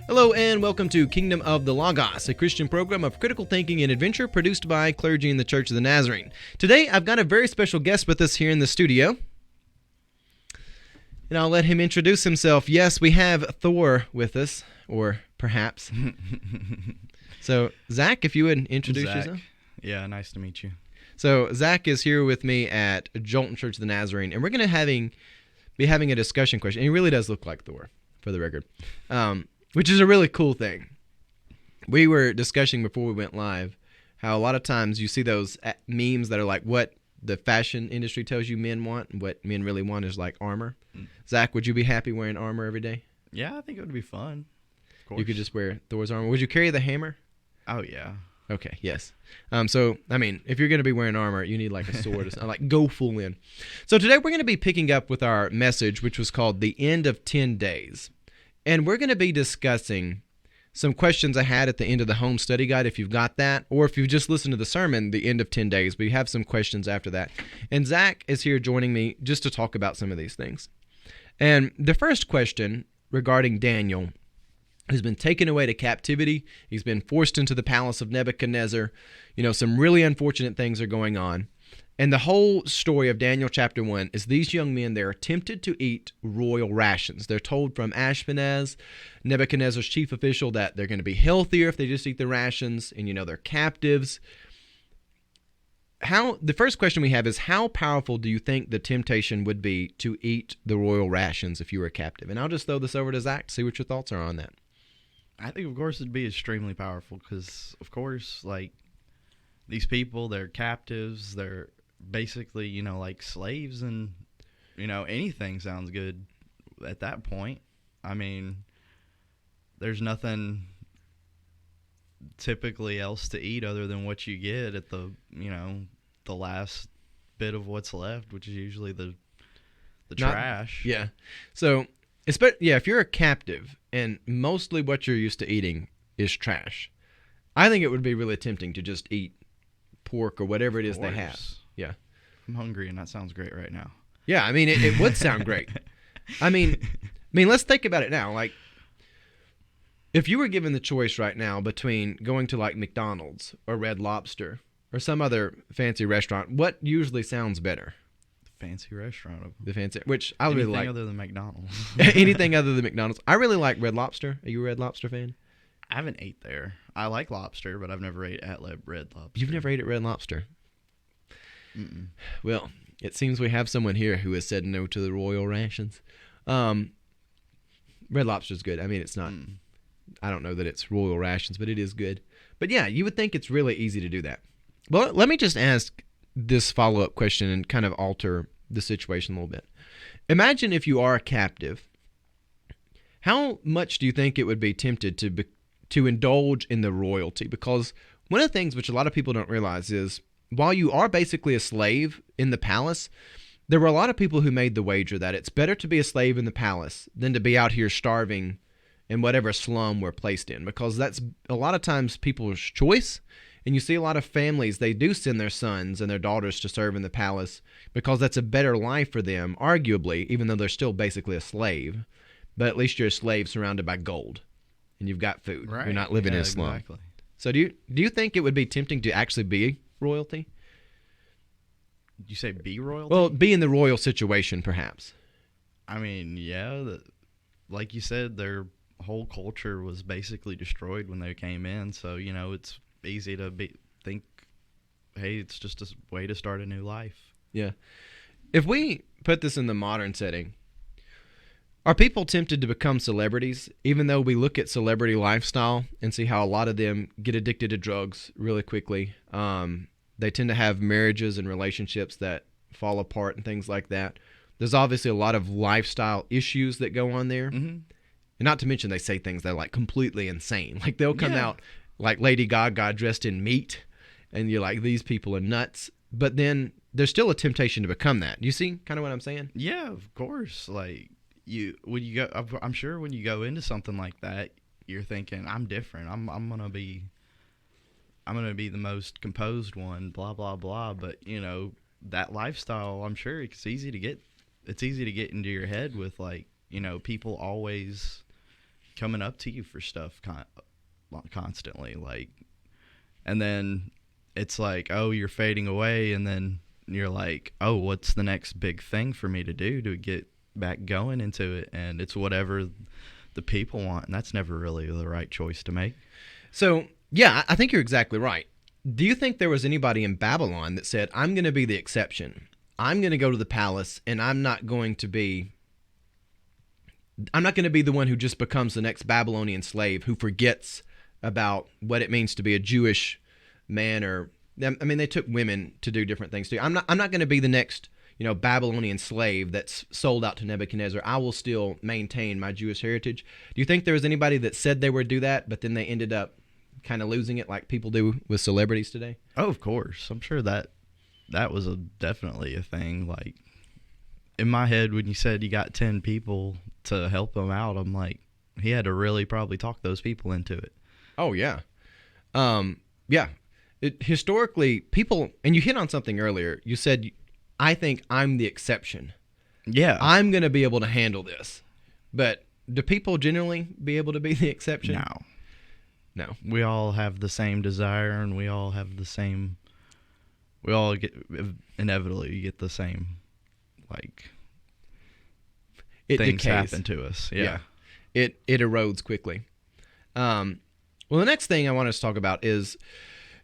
Hello and welcome to Kingdom of the Logos, a Christian program of critical thinking and adventure produced by clergy in the Church of the Nazarene. Today, I've got a very special guest with us here in the studio, and I'll let him introduce himself. Yes, we have Thor with us, or perhaps. So, Zach, if you would introduce yourself. Yeah, nice to meet you. So, Zach is here with me at Jolton Church of the Nazarene, and we're going to be having a discussion question. And he really does look like Thor, for the record. Which is a really cool thing. We were discussing before we went live how a lot of times you see those memes that are like what the fashion industry tells you men want, and what men really want is like armor. Zach, would you be happy wearing armor every day? Yeah, I think it would be fun. Of course. You could just wear Thor's armor. Would you carry the hammer? Oh, yeah. Okay, yes. So, I mean, if you're going to be wearing armor, you need like a sword. Like, go full in. So today we're going to be picking up with our message, which was called The End of 10 Days. And we're going to be discussing some questions I had at the end of the home study guide, if you've got that, or if you've just listened to the sermon, The End of 10 Days. We have some questions after that. And Zach is here joining me just to talk about some of these things. And the first question regarding Daniel, who's been taken away to captivity. He's been forced into the palace of Nebuchadnezzar. You know, some really unfortunate things are going on. And the whole story of Daniel chapter 1 is these young men, they're tempted to eat royal rations. They're told from Ashpenaz, Nebuchadnezzar's chief official, that they're going to be healthier if they just eat the rations, and, you know, they're captives. The first question we have is, how powerful do you think the temptation would be to eat the royal rations if you were a captive? And I'll just throw this over to Zach to see what your thoughts are on that. I think, of course, it'd be extremely powerful because, of course, like, these people, they're captives, they're basically, you know, like slaves, and, you know, anything sounds good at that point. I mean, there's nothing typically else to eat other than what you get at the, you know, the last bit of what's left, which is usually the trash. Yeah. So, if you're a captive and mostly what you're used to eating is trash, I think it would be really tempting to just eat pork or whatever it is they have. Yeah. I'm hungry, and that sounds great right now. Yeah, I mean, it would sound great. I mean, let's think about it now. Like, if you were given the choice right now between going to like McDonald's or Red Lobster or some other fancy restaurant, what usually sounds better? Fancy restaurant. The fancy, which I really like. Anything other than McDonald's. Anything other than McDonald's. I really like Red Lobster. Are you a Red Lobster fan? I haven't ate there. I like lobster, but I've never ate at Red Lobster. You've never ate at Red Lobster? Mm-mm. Well, it seems we have someone here who has said no to the royal rations. Red Lobster's good. I mean, it's not. I don't know that it's royal rations, but it is good. But yeah, you would think it's really easy to do that. Well, let me just ask this follow-up question and kind of alter the situation a little bit. Imagine if you are a captive. How much do you think it would be tempted to indulge in the royalty? Because one of the things which a lot of people don't realize is, while you are basically a slave in the palace, there were a lot of people who made the wager that it's better to be a slave in the palace than to be out here starving in whatever slum we're placed in, because that's a lot of times people's choice. And you see a lot of families, they do send their sons and their daughters to serve in the palace because that's a better life for them, arguably, even though they're still basically a slave. But at least you're a slave surrounded by gold, and you've got food. Right. You're not living in a slum. Exactly. So do you think it would be tempting to actually be royalty? Did you say be royalty? Well, be in the royal situation, perhaps. I mean, yeah. Like you said, their whole culture was basically destroyed when they came in. So, you know, it's easy to think, hey, it's just a way to start a new life. Yeah. If we put this in the modern setting, are people tempted to become celebrities, even though we look at celebrity lifestyle and see how a lot of them get addicted to drugs really quickly? They tend to have marriages and relationships that fall apart and things like that. There's obviously a lot of lifestyle issues that go on there. Mm-hmm. And not to mention they say things that are like completely insane. Like they'll come out like Lady Gaga dressed in meat, and you're like, these people are nuts. But then there's still a temptation to become that. You see kind of what I'm saying? Yeah, of course. Like I'm sure when you go into something like that, you're thinking, I'm different. I'm gonna be the most composed one. Blah blah blah. But you know, that lifestyle, I'm sure it's easy to get into your head with, like, you know, people always coming up to you for stuff constantly, like, and then it's like, oh, you're fading away, and then you're like, oh, what's the next big thing for me to do to get back going into it? And it's whatever the people want, and that's never really the right choice to make. So, yeah, I think you're exactly right. Do you think there was anybody in Babylon that said, I'm going to be the exception? I'm going to go to the palace, and I'm not going to be the one who just becomes the next Babylonian slave who forgets about what it means to be a Jewish man, or, I mean, they took women to do different things too. I'm not going to be the next, Babylonian slave that's sold out to Nebuchadnezzar. I will still maintain my Jewish heritage. Do you think there was anybody that said they would do that, but then they ended up kind of losing it like people do with celebrities today? Oh, of course. I'm sure that was definitely a thing. Like, in my head, when you said you got 10 people to help him out, I'm like, he had to really probably talk those people into it. Oh, yeah. Yeah. Historically, people, and you hit on something earlier. You said, I think I'm the exception. Yeah. I'm going to be able to handle this. But do people generally be able to be the exception? No. We all have the same desire, and we all have the same, inevitably get the same, like, things decays. happen to us. Yeah. It erodes quickly. Well, the next thing I want us to talk about is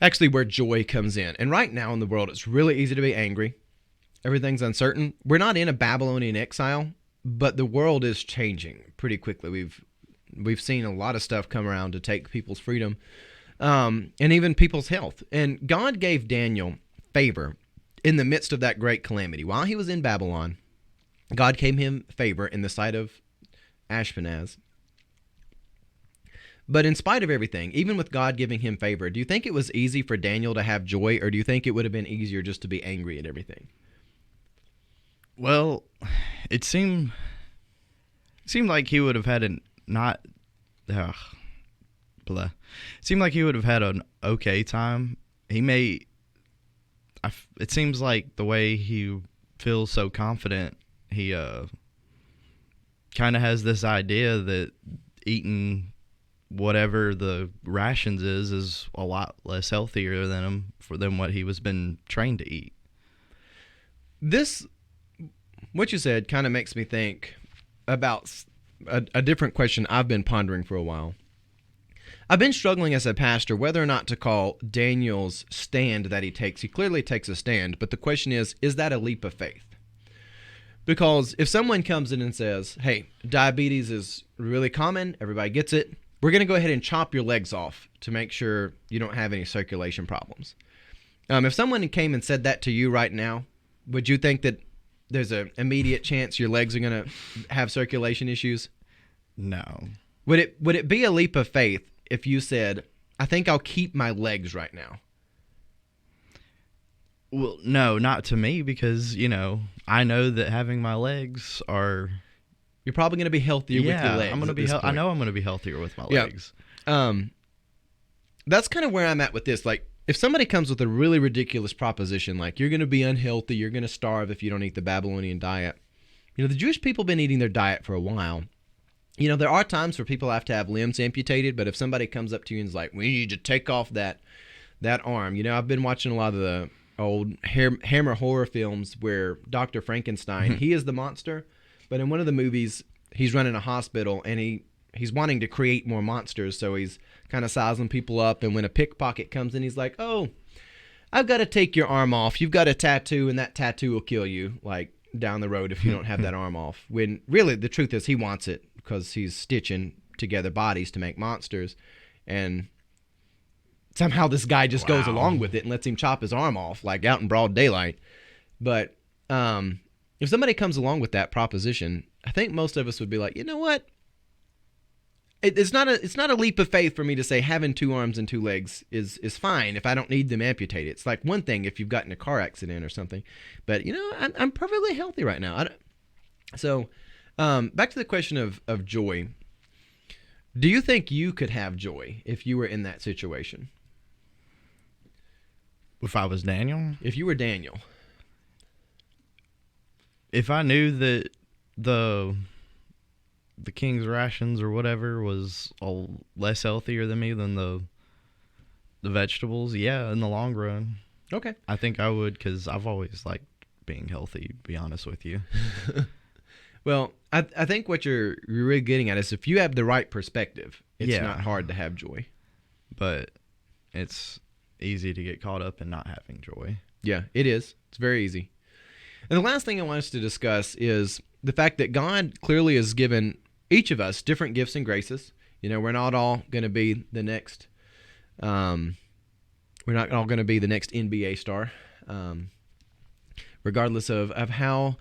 actually where joy comes in. And right now in the world, it's really easy to be angry. Everything's uncertain. We're not in a Babylonian exile, but the world is changing pretty quickly. We've seen a lot of stuff come around to take people's freedom, and even people's health. And God gave Daniel favor in the midst of that great calamity. While he was in Babylon, God gave him favor in the sight of Ashpenaz. But in spite of everything, even with God giving him favor, do you think it was easy for Daniel to have joy, or do you think it would have been easier just to be angry at everything? Well, it seemed like he would have had It seemed like he would have had an okay time. It seems like the way he feels so confident, he kind of has this idea that eating whatever the rations is a lot less healthier than what he was been trained to eat. What you said kind of makes me think about a different question I've been pondering for a while. I've been struggling as a pastor whether or not to call Daniel's stand that he takes. He clearly takes a stand, but the question is that a leap of faith? Because if someone comes in and says, hey, diabetes is really common, everybody gets it, we're going to go ahead and chop your legs off to make sure you don't have any circulation problems. If someone came and said that to you right now, would you think that there's an immediate chance your legs are going to have circulation issues? No. Would it be a leap of faith if you said, I think I'll keep my legs right now? Well, no, not to me, because, I know that having my legs are... You're probably going to be healthier with your legs. I'm going to be. I know I'm going to be healthier with my legs. That's kind of where I'm at with this. Like, if somebody comes with a really ridiculous proposition, like you're going to be unhealthy, you're going to starve if you don't eat the Babylonian diet. The Jewish people have been eating their diet for a while. There are times where people have to have limbs amputated, but if somebody comes up to you and is like, we need to take off that arm. I've been watching a lot of the old Hammer horror films where Dr. Frankenstein, he is the monster. But in one of the movies, he's running a hospital, and he's wanting to create more monsters, so he's kind of sizing people up. And when a pickpocket comes in, he's like, oh, I've got to take your arm off. You've got a tattoo, and that tattoo will kill you, like, down the road if you don't have that arm off. When really the truth is he wants it because he's stitching together bodies to make monsters. And somehow this guy just goes along with it and lets him chop his arm off, like, out in broad daylight. But if somebody comes along with that proposition, I think most of us would be like, you know what? It's not a leap of faith for me to say having 2 arms and 2 legs is fine if I don't need them amputated. It's like one thing if you've gotten a car accident or something, but I'm perfectly healthy right now. So back to the question of joy. Do you think you could have joy if you were in that situation? If I was Daniel? If you were Daniel. If I knew that the King's rations or whatever was less healthier than me than the vegetables, yeah, in the long run, Okay. I think I would, because I've always liked being healthy, to be honest with you. Well, I think what you're really getting at is if you have the right perspective, it's Yeah. not hard to have joy. But it's easy to get caught up in not having joy. Yeah, it is. It's very easy. And the last thing I want us to discuss is the fact that God clearly has given each of us different gifts and graces. You know, we're not all going to be the next NBA star, regardless of how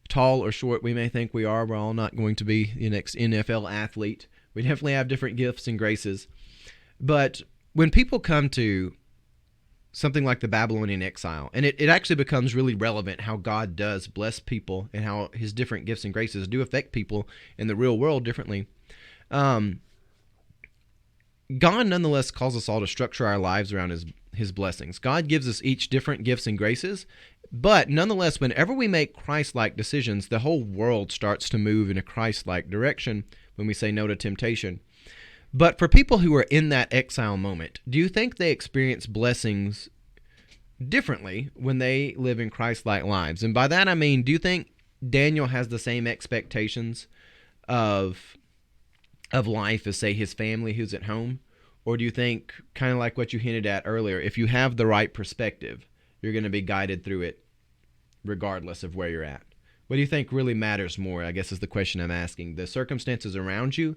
tall or short we may think we are. We're all not going to be the next NFL athlete. We definitely have different gifts and graces. But when people come to something like the Babylonian exile, and it actually becomes really relevant how God does bless people and how his different gifts and graces do affect people in the real world differently. God nonetheless calls us all to structure our lives around his blessings. God gives us each different gifts and graces, but nonetheless, whenever we make Christ-like decisions, the whole world starts to move in a Christ-like direction when we say no to temptation. But for people who are in that exile moment, do you think they experience blessings differently when they live in Christ-like lives? And by that I mean, do you think Daniel has the same expectations of life as, say, his family who's at home? Or do you think, kind of like what you hinted at earlier, if you have the right perspective, you're going to be guided through it regardless of where you're at? What do you think really matters more, I guess is the question I'm asking? The circumstances around you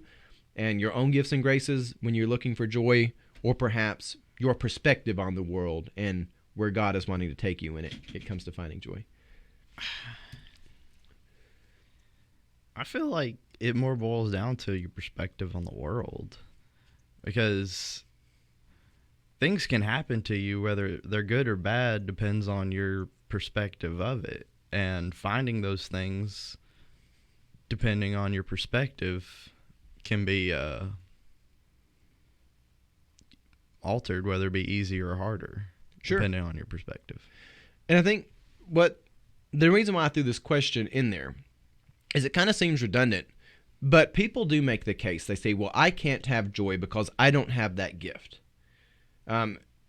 and your own gifts and graces when you're looking for joy, or perhaps your perspective on the world and where God is wanting to take you when it comes to finding joy? I feel like it more boils down to your perspective on the world, because things can happen to you, whether they're good or bad, depends on your perspective of it. And finding those things, depending on your perspective, can be altered, whether it be easier or harder, Sure. depending on your perspective. And I think the reason why I threw this question in there is it kind of seems redundant, but people do make the case. They say, well, I can't have joy because I don't have that gift.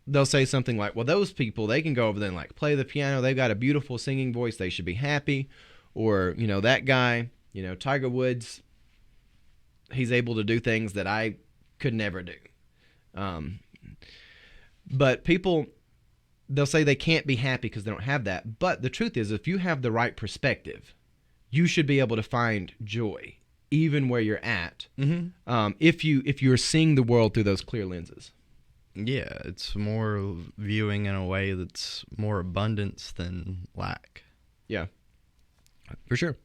They'll say something like, well, those people, they can go over there and like play the piano. They've got a beautiful singing voice. They should be happy. Or, that guy, Tiger Woods, he's able to do things that I could never do. But people, they'll say they can't be happy because they don't have that. But the truth is, if you have the right perspective, you should be able to find joy even where you're at, if you're seeing the world through those clear lenses. Yeah, it's more viewing in a way that's more abundance than lack. Yeah, for sure.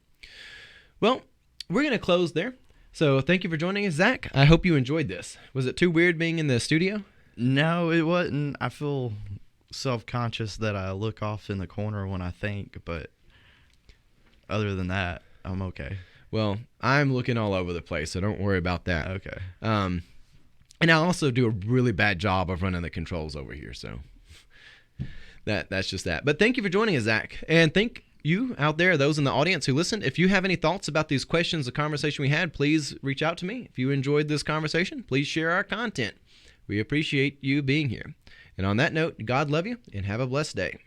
Well, we're going to close there. So thank you for joining us, Zach. I hope you enjoyed this. Was it too weird being in the studio? No, it wasn't. I feel self-conscious that I look off in the corner when I think, but other than that, I'm okay. Well, I'm looking all over the place, so don't worry about that. Okay. And I also do a really bad job of running the controls over here, so that's just that. But thank you for joining us, Zach. And thank you out there, those in the audience who listened. If you have any thoughts about these questions, the conversation we had, please reach out to me. If you enjoyed this conversation, please share our content. We appreciate you being here. And on that note, God love you and have a blessed day.